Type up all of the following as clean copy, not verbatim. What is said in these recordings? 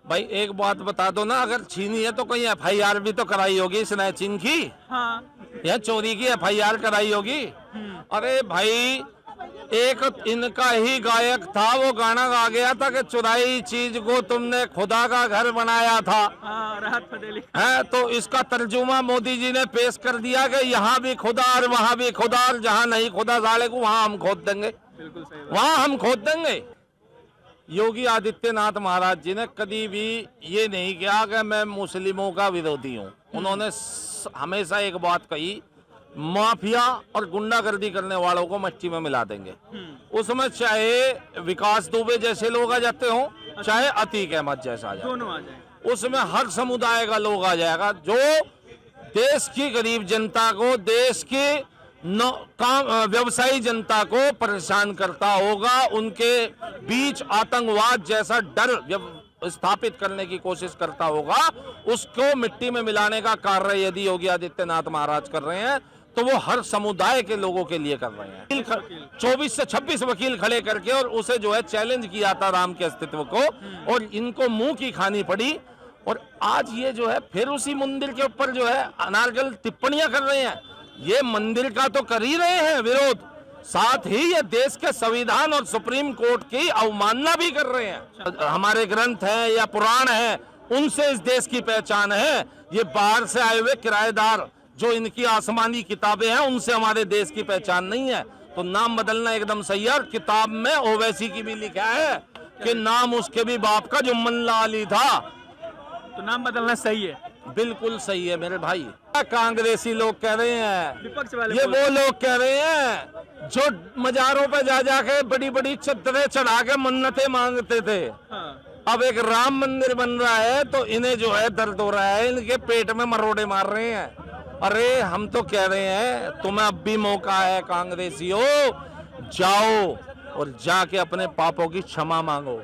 भाई एक बात बता दो ना, अगर छीनी है तो कहीं एफआईआर भी तो कराई होगी स्नैचिंग की। हाँ। या चोरी की एफआईआर कराई होगी। अरे भाई, एक इनका ही गायक था, वो गाना गा गया था कि चुराई चीज को तुमने खुदा का घर बनाया था। हाँ, राहत फतेह का। है तो इसका तर्जुमा मोदी जी ने पेश कर दिया कि यहाँ भी खुदा और वहां भी खुदा, और जहाँ नहीं खुदा साले को वहां हम खोद देंगे, बिल्कुल सही बात। वहां हम खोद देंगे। योगी आदित्यनाथ महाराज जी ने कभी भी ये नहीं किया कि मैं मुस्लिमों का विरोधी हूँ। उन्होंने हमेशा एक बात कही, माफिया और गुंडागर्दी करने वालों को मच्छी में मिला देंगे। उसमें चाहे विकास दुबे जैसे लोग आ जाते हों, चाहे अतीक अहमद जैसा आ जाए, दोनों आ जाए। उसमें हर समुदाय का लोग आ जाएगा। जो देश की गरीब जनता को, देश की व्यवसायी जनता को परेशान करता होगा, उनके बीच आतंकवाद जैसा डर स्थापित करने की कोशिश करता होगा, उसको मिट्टी में मिलाने का कार्य यदि योगी आदित्यनाथ महाराज कर रहे हैं तो वो हर समुदाय के लोगों के लिए कर रहे हैं। 24 से 26 वकील खड़े करके और उसे जो है चैलेंज किया था राम के अस्तित्व को, और इनको मुंह की खानी पड़ी। और आज ये जो है फिर उसी मंदिर के ऊपर जो है अनारगल टिप्पणियां कर रहे हैं। ये मंदिर का तो कर ही रहे हैं विरोध, साथ ही ये देश के संविधान और सुप्रीम कोर्ट की अवमानना भी कर रहे हैं। हमारे ग्रंथ हैं या पुराण हैं, उनसे इस देश की पहचान है। ये बाहर से आए हुए किराएदार जो इनकी आसमानी किताबें हैं, उनसे हमारे देश की पहचान नहीं है। तो नाम बदलना एकदम सही है। और किताब में ओवैसी की भी लिखा है कि नाम उसके भी बाप का जुम्मन लाली था। तो नाम बदलना सही है। बिल्कुल सही है मेरे भाई। कांग्रेसी लोग कह रहे हैं, विपक्ष वाले ये वो लोग कह रहे हैं जो मजारों पे जा जाके बड़ी बड़ी चद्दरें चढ़ा के मन्नतें मांगते थे। हाँ। अब एक राम मंदिर बन रहा है तो इन्हें जो है दर्द हो रहा है, इनके पेट में मरोड़े मार रहे हैं। अरे हम तो कह रहे हैं तुम्हें अब भी मौका है कांग्रेसियों, जाओ और जाके अपने पापों की क्षमा मांगो।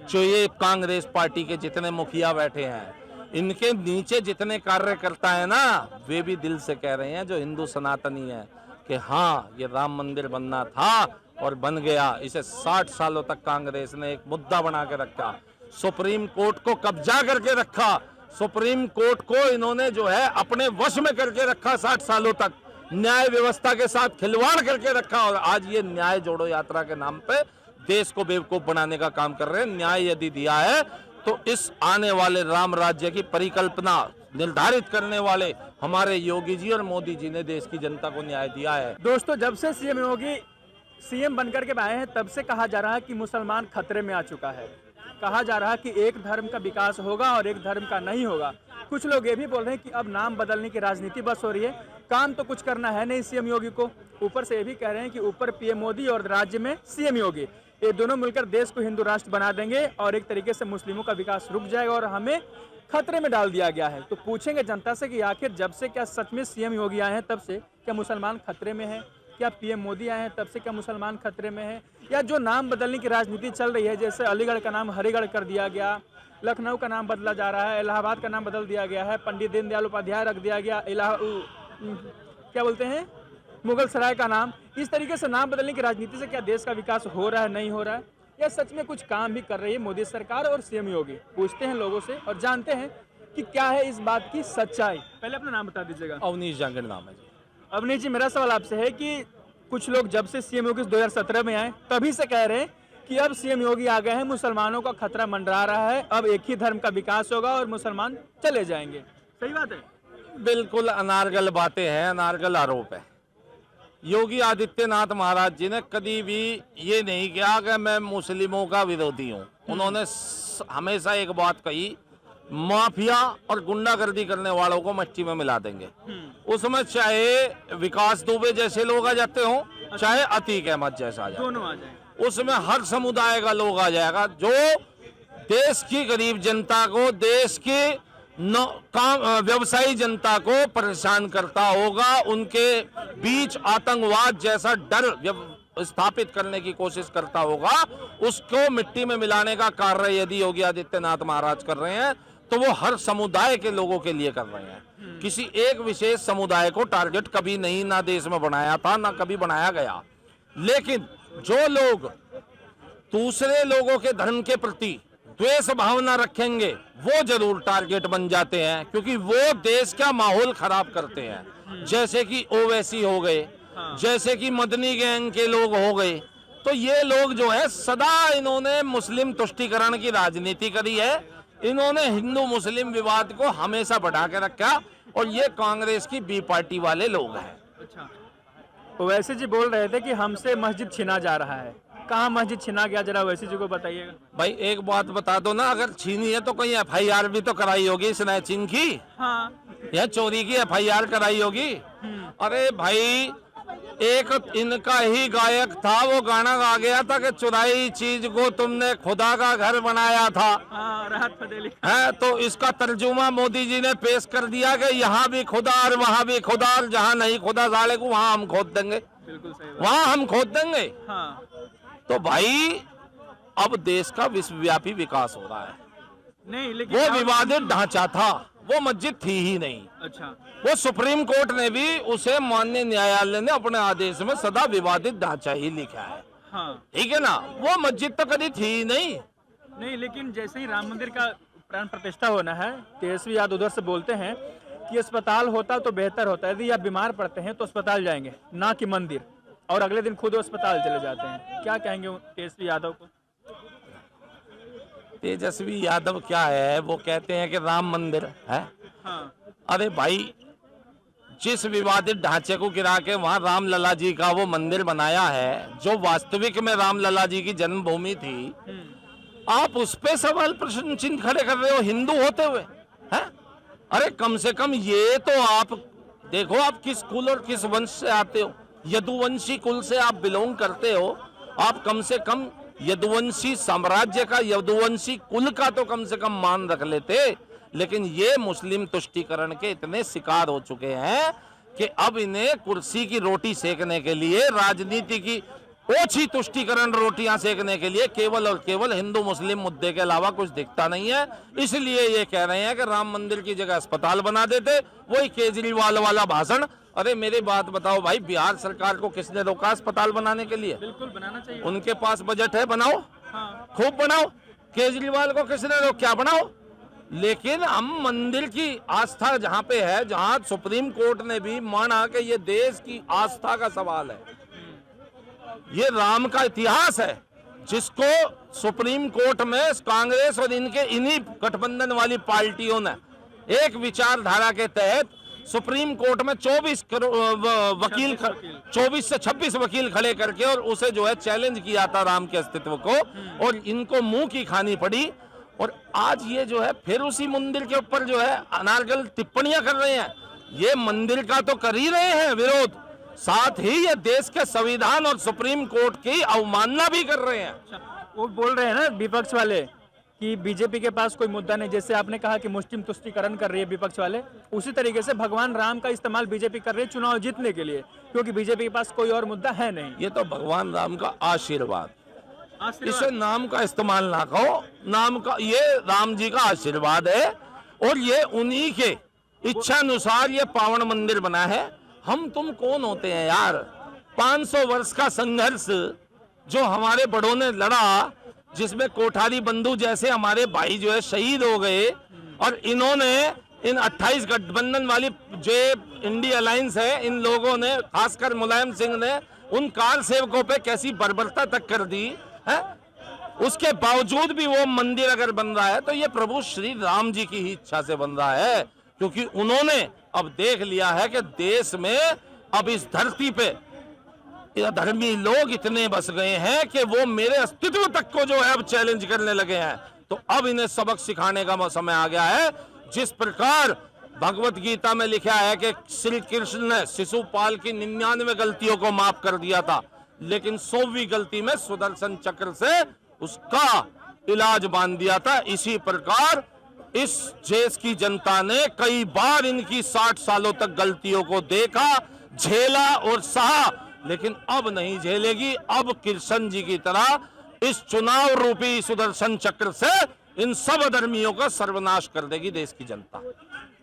जो ये कांग्रेस पार्टी के जितने मुखिया बैठे हैं, इनके नीचे जितने कार्यकर्ता है ना, वे भी दिल से कह रहे हैं जो हिंदू सनातनी है कि हाँ ये राम मंदिर बनना था और बन गया। इसे 60 सालों तक कांग्रेस ने एक मुद्दा बना के रखा, सुप्रीम कोर्ट को कब्जा करके रखा, सुप्रीम कोर्ट को इन्होंने जो है अपने वश में करके रखा 60 सालों तक, न्याय व्यवस्था के साथ खिलवाड़ करके रखा। और आज ये न्याय जोड़ो यात्रा के नाम पे देश को बेवकूफ बनाने का काम कर रहे हैं। न्याय यदि दिया है तो इस आने वाले राम राज्य की परिकल्पना निर्धारित करने वाले हमारे योगी जी और मोदी जी ने देश की जनता को न्याय दिया है। दोस्तों, जब से सीएम योगी सीएम बनकर के आए हैं, तब से कहा जा रहा है कि मुसलमान खतरे में आ चुका है। कहा जा रहा है कि एक धर्म का विकास होगा और एक धर्म का नहीं होगा। कुछ लोग ये भी बोल रहे हैं कि अब नाम बदलने की राजनीति बस हो रही है, काम तो कुछ करना है नहीं सीएम योगी को। ऊपर से ये भी कह रहे हैं कि ऊपर पीएम मोदी और राज्य में सीएम योगी, ये दोनों मिलकर देश को हिंदू राष्ट्र बना देंगे और एक तरीके से मुस्लिमों का विकास रुक जाएगा और हमें खतरे में डाल दिया गया है। तो पूछेंगे जनता से कि आखिर जब से क्या सच में सीएम योगी आए हैं तब से क्या मुसलमान खतरे में है, क्या पीएम मोदी आए हैं तब से क्या मुसलमान खतरे में है, या जो नाम बदलने की राजनीति चल रही है, जैसे अलीगढ़ का नाम हरिगढ़ कर दिया गया, लखनऊ का नाम बदला जा रहा है, इलाहाबाद का नाम बदल दिया गया है, पंडित दीनदयाल उपाध्याय रख दिया गया, क्या बोलते हैं मुगल सराय का नाम। इस तरीके से नाम बदलने की राजनीति से क्या देश का विकास हो रहा है, नहीं हो रहा है, या सच में कुछ काम भी कर रही है मोदी सरकार और सीएम योगी? पूछते हैं लोगों से और जानते हैं कि क्या है इस बात की सच्चाई। पहले अपना नाम बता दीजिएगा। अवनीश जांगड़ नाम है जी। अवनीश जी, मेरा सवाल आपसे है कि कुछ लोग जब से सीएम योगी 2017 में आए तभी से कह रहे हैं कि अब सीएम योगी आ गए हैं, मुसलमानों का खतरा मंडरा रहा है, अब एक ही धर्म का विकास होगा और मुसलमान चले जाएंगे। सही बात है? बिल्कुल अनारगल बातें हैं, अनारगल आरोप है। योगी आदित्यनाथ महाराज जी ने कभी भी ये नहीं किया कि मैं मुस्लिमों का विरोधी हूँ। उन्होंने हमेशा एक बात कही, माफिया और गुंडागर्दी करने वालों को मच्छी में मिला देंगे। उसमें चाहे विकास दुबे जैसे लोग आ जाते हों, चाहे अतीक अहमद जैसा आ जाए, दोनों आ जाए, उसमें हर समुदाय का लोग आ जाएगा। जो देश की गरीब जनता को, देश की व्यवसायी जनता को परेशान करता होगा, उनके बीच आतंकवाद जैसा डर स्थापित करने की कोशिश करता होगा, उसको मिट्टी में मिलाने का कार्य यदि योगी आदित्यनाथ महाराज कर रहे हैं तो वो हर समुदाय के लोगों के लिए कर रहे हैं। किसी एक विशेष समुदाय को टारगेट कभी नहीं ना देश में बनाया था, ना कभी बनाया गया। लेकिन जो लोग दूसरे लोगों के धर्म के प्रति द्वेष भावना रखेंगे वो जरूर टारगेट बन जाते हैं, क्योंकि वो देश का माहौल खराब करते हैं। जैसे कि ओवैसी हो गए, जैसे कि मदनी गैंग के लोग हो गए, तो ये लोग जो है सदा इन्होंने मुस्लिम तुष्टीकरण की राजनीति करी है। इन्होंने हिंदू मुस्लिम विवाद को हमेशा बढ़ा के रखा, और ये कांग्रेस की बी पार्टी वाले लोग हैं। अच्छा, ओवैसी जी बोल रहे थे कि हमसे मस्जिद छीना जा रहा है। कहाँ मस्जिद छीना गया, जरा ओवैसी जी को बताइएगा। भाई एक बात बता दो ना, अगर छीनी है तो कहीं FIR भी तो कराई होगी स्नैचिंग की, या चोरी की FIR कराई होगी। अरे भाई, एक इनका ही गायक था, वो गाना गा गया था कि चुराई चीज को तुमने खुदा का घर बनाया था। राहत फतेह है तो इसका तर्जुमा मोदी जी ने पेश कर दिया कि यहाँ भी खुदा और वहाँ भी खुदा, और जहाँ नहीं खुदा साले को वहाँ हम खोद देंगे, बिल्कुल सही, वहाँ हम खोद देंगे। हाँ। तो भाई अब देश का विश्वव्यापी विकास हो रहा है। नहीं, लेकिन वो विवादित ढांचा था, वो मस्जिद थी ही नहीं। अच्छा, वो सुप्रीम कोर्ट ने भी उसे, माननीय न्यायालय ने अपने आदेश में सदा विवादित ढांचा ही लिखा है। हाँ। ठीक है ना, वो मस्जिद तो कभी थी ही नहीं। नहीं, लेकिन जैसे ही राम मंदिर का प्राण प्रतिष्ठा होना है, तेजस्वी यादव उधर से बोलते हैं कि अस्पताल होता तो बेहतर होता, यदि आप बीमार पड़ते हैं तो अस्पताल जाएंगे, ना कि मंदिर, और अगले दिन खुद अस्पताल चले जाते हैं। क्या कहेंगे तेजस्वी यादव को? तेजस्वी यादव क्या है, वो कहते हैं कि राम मंदिर है। हाँ। अरे भाई, जिस विवादित ढांचे को गिरा के वहां राम लला जी का वो मंदिर बनाया है, जो वास्तविक में राम लला जी की जन्मभूमि थी, आप उस पे सवाल प्रश्न चिन्ह खड़े कर रहे हो हिंदू होते हुए, हैं? अरे कम से कम ये तो आप देखो, आप किस कुल और किस वंश से आते हो। यदुवंशी कुल से आप बिलोंग करते हो, आप कम से कम यदुवंशी साम्राज्य का, यदुवंशी कुल का तो कम से कम मान रख लेते। लेकिन ये मुस्लिम तुष्टीकरण के इतने शिकार हो चुके हैं कि अब इन्हें कुर्सी की रोटी सेकने के लिए, राजनीति की ओछी तुष्टीकरण रोटियां सेकने के लिए केवल और केवल हिंदू मुस्लिम मुद्दे के अलावा कुछ दिखता नहीं है। इसलिए ये कह रहे हैं कि राम मंदिर की जगह अस्पताल बना देते। वही केजरीवाल वाला भाषण। अरे मेरी बात बताओ भाई, बिहार सरकार को किसने रोका अस्पताल बनाने के लिए? बिल्कुल बनाना चाहिए, उनके पास बजट है, बनाओ। हाँ। खूब बनाओ। केजरीवाल को किसने रोका? बनाओ। लेकिन हम मंदिर की आस्था जहां पे है, जहां सुप्रीम कोर्ट ने भी माना कि ये देश की आस्था का सवाल है, ये राम का इतिहास है, जिसको सुप्रीम कोर्ट में कांग्रेस और इनके इन्हीं गठबंधन वाली पार्टियों ने एक विचारधारा के तहत सुप्रीम कोर्ट में 24 वकील, 24 से 26 वकील खड़े करके और उसे जो है चैलेंज किया था राम के अस्तित्व को, और इनको मुंह की खानी पड़ी। और आज ये जो है फिर उसी मंदिर के ऊपर जो है अनारगल टिप्पणियां कर रहे हैं। ये मंदिर का तो कर ही रहे हैं विरोध, साथ ही ये देश के संविधान और सुप्रीम कोर्ट की अवमानना भी कर रहे हैं। वो बोल रहे हैं ना विपक्ष वाले कि बीजेपी के पास कोई मुद्दा नहीं। जैसे आपने कहा कि मुस्लिम तुष्टीकरण कर रही है विपक्ष वाले, उसी तरीके से भगवान राम का इस्तेमाल बीजेपी कर रही है चुनाव जीतने के लिए, क्योंकि बीजेपी के पास कोई और मुद्दा है नहीं। ये तो भगवान राम का आशीर्वाद, इसे नाम का इस्तेमाल ना कहो। नाम का, ये राम जी का आशीर्वाद है, और ये उन्हीं के इच्छा अनुसार ये पावन मंदिर बना है। हम तुम कौन होते हैं यार? 500 वर्ष का संघर्ष जो हमारे बड़ों ने लड़ा, जिसमें कोठारी बंधु जैसे हमारे भाई जो है शहीद हो गए, और इन्होंने इन 28 गठबंधन वाली जो इंडिया अलायंस है, इन लोगों ने, खासकर मुलायम सिंह ने, उन कार सेवकों पे कैसी बर्बरता तक कर दी है। उसके बावजूद भी वो मंदिर अगर बन रहा है तो ये प्रभु श्री राम जी की ही इच्छा से बन रहा है, क्योंकि उन्होंने अब देख लिया है कि देश में अब इस धरती पे धर्मी लोग इतने बस गए हैं कि वो मेरे अस्तित्व तक को जो है अब चैलेंज करने लगे हैं। तो अब इन्हें सबक सिखाने का समय आ गया है। जिस प्रकार भगवत गीता में लिखा है कि श्री कृष्ण ने शिशुपाल की 99 गलतियों को माफ कर दिया था, लेकिन 100वीं गलती में सुदर्शन चक्र से उसका इलाज बांध दिया था। इसी प्रकार इस देश की जनता ने कई बार इनकी 60 सालों तक गलतियों को देखा, झेला और सहा, लेकिन अब नहीं झेलेगी। अब कृष्ण जी की तरह इस चुनाव रूपी सुदर्शन चक्र से इन सब अधर्मियों का सर्वनाश कर देगी देश की जनता।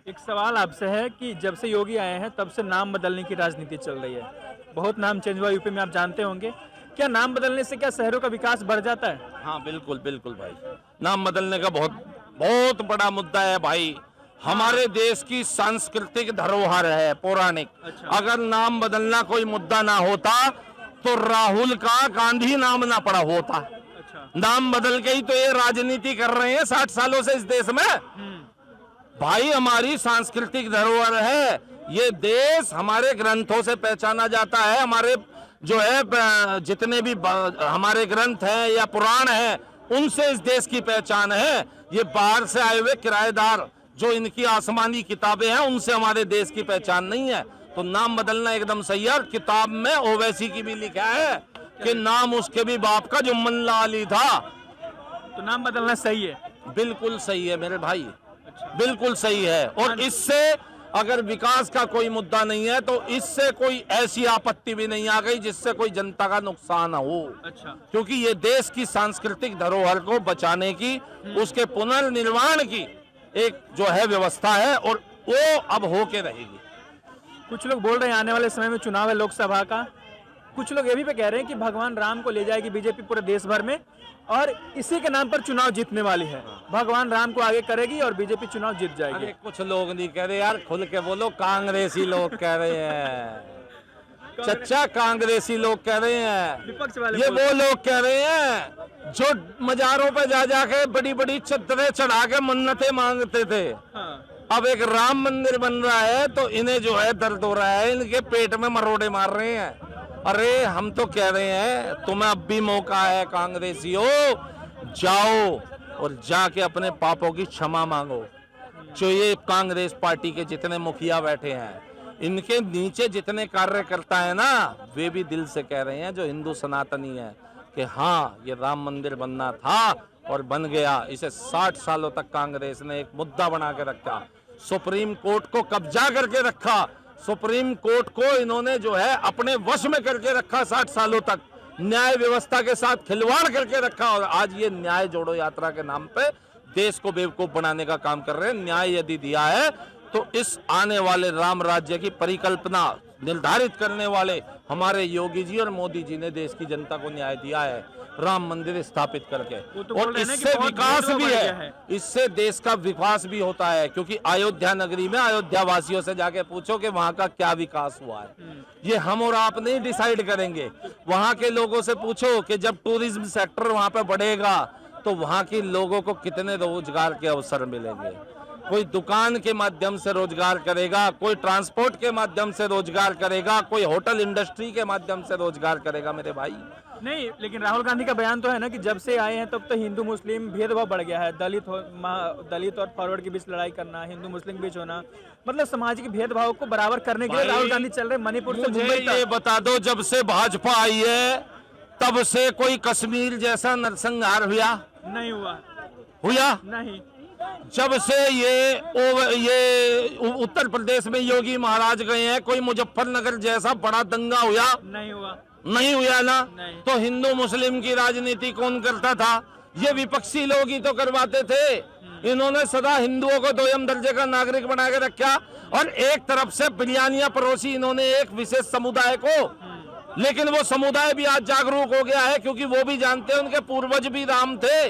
एक सवाल आपसे है कि जब से योगी आए हैं तब से नाम बदलने की राजनीति चल रही है, बहुत नाम चेंज हुआ यूपी में, आप जानते होंगे। क्या नाम बदलने से क्या शहरों का विकास बढ़ जाता है? हाँ बिल्कुल बिल्कुल भाई, नाम बदलने का बहुत बहुत बड़ा मुद्दा है भाई। हमारे देश की सांस्कृतिक धरोहर है पौराणिक। अच्छा। अगर नाम बदलना कोई मुद्दा ना होता तो राहुल का गांधी नाम ना पड़ा होता। अच्छा। नाम बदल के ही तो ये राजनीति कर रहे हैं 60 सालों से इस देश में। भाई हमारी सांस्कृतिक धरोहर है, ये देश हमारे ग्रंथों से पहचाना जाता है। हमारे जो है जितने भी हमारे ग्रंथ हैं या पुराण हैं उनसे इस देश की पहचान है। ये बाहर से आए हुए किराएदार जो इनकी आसमानी किताबें हैं उनसे हमारे देश की पहचान नहीं है। तो नाम बदलना एकदम सही है। किताब में ओवैसी की भी लिखा है कि नाम उसके भी बाप का जो मल्ला अली था। तो नाम बदलना सही है? बिल्कुल सही है मेरे भाई, अच्छा। बिल्कुल सही है। और इससे अगर विकास का कोई मुद्दा नहीं है तो इससे कोई ऐसी आपत्ति भी नहीं आ गई जिससे कोई जनता का नुकसान हो। अच्छा। क्योंकि ये देश की सांस्कृतिक धरोहर को बचाने की, उसके पुनर्निर्माण की एक जो है व्यवस्था है और वो अब होके रहेगी। कुछ लोग बोल रहे हैं आने वाले समय में चुनाव है लोकसभा का। कुछ लोग ये भी पे कह रहे हैं कि भगवान राम को ले जाएगी बीजेपी पूरे देश भर में और इसी के नाम पर चुनाव जीतने वाली है। भगवान राम को आगे करेगी और बीजेपी चुनाव जीत जाएगी। अरे कुछ लोग नहीं कह रहे यार, खुल के बोलो। कांग्रेसी लोग कह रहे हैं चच्चा, कांग्रेसी लोग कह रहे हैं। विपक्ष वाले ये वो लोग कह रहे हैं जो मजारों पे जा जाके बड़ी बड़ी चद्दरें चढ़ा के मन्नतें मांगते थे। हाँ। अब एक राम मंदिर बन रहा है तो इन्हें जो है दर्द हो रहा है, इनके पेट में मरोड़े मार रहे हैं। अरे हम तो कह रहे हैं तुम्हें अब भी मौका है कांग्रेसियों, जाओ और जाके अपने पापों की क्षमा मांगो। जो ये कांग्रेस पार्टी के जितने मुखिया बैठे हैं, इनके नीचे जितने कार्यकर्ता है ना, वे भी दिल से कह रहे हैं जो हिंदू सनातनी है कि हाँ ये राम मंदिर बनना था और बन गया। इसे 60 सालों तक कांग्रेस ने एक मुद्दा बना के रखा, सुप्रीम कोर्ट को कब्जा करके रखा, सुप्रीम कोर्ट को इन्होंने जो है अपने वश में करके रखा 60 सालों तक, न्याय व्यवस्था के साथ खिलवाड़ करके रखा। और आज ये न्याय जोड़ो यात्रा के नाम पे देश को बेवकूफ बनाने का काम कर रहे हैं। न्याय यदि दिया है तो इस आने वाले राम राज्य की परिकल्पना निर्धारित करने वाले हमारे योगी जी और मोदी जी ने देश की जनता को न्याय दिया है राम मंदिर स्थापित करके। और इससे विकास भी है, इससे देश का विकास भी होता है। क्योंकि अयोध्या नगरी में अयोध्या वासियों से जाके पूछो कि वहां का क्या विकास हुआ है, ये हम और आप नहीं डिसाइड करेंगे। वहां के लोगों से पूछो कि जब टूरिज्म सेक्टर वहां पे बढ़ेगा तो वहां के लोगों को कितने रोजगार के अवसर मिलेंगे। कोई दुकान के माध्यम से रोजगार करेगा, कोई ट्रांसपोर्ट के माध्यम से रोजगार करेगा, कोई होटल इंडस्ट्री के माध्यम से रोजगार करेगा मेरे भाई। नहीं, लेकिन राहुल गांधी का बयान तो है ना कि जब से आए हैं तब तो हिंदू मुस्लिम भेदभाव बढ़ गया है। दलित और फॉरवर्ड के बीच लड़ाई करना, हिंदू मुस्लिम के बीच होना, मतलब सामाजिक भेदभाव को बराबर करने के लिए राहुल गांधी चल रहे मणिपुर से मुंबई तक। ये बता दो, जब से भाजपा आई है तब से कोई कश्मीर जैसा नरसंहार हुआ नहीं हुआ नहीं। जब से ये उत्तर प्रदेश में योगी महाराज गए हैं, कोई मुजफ्फरनगर जैसा बड़ा दंगा हुआ नहीं हुआ ना। नहीं। तो हिंदू मुस्लिम की राजनीति कौन करता था? ये विपक्षी लोग ही तो करवाते थे। इन्होंने सदा हिंदुओं को दोयम दर्जे का नागरिक बना के रखा और एक तरफ से बिरयानियां परोसी इन्होंने एक विशेष समुदाय को। लेकिन वो समुदाय भी आज जागरूक हो गया है क्योंकि वो भी जानते हैं उनके पूर्वज भी राम थे।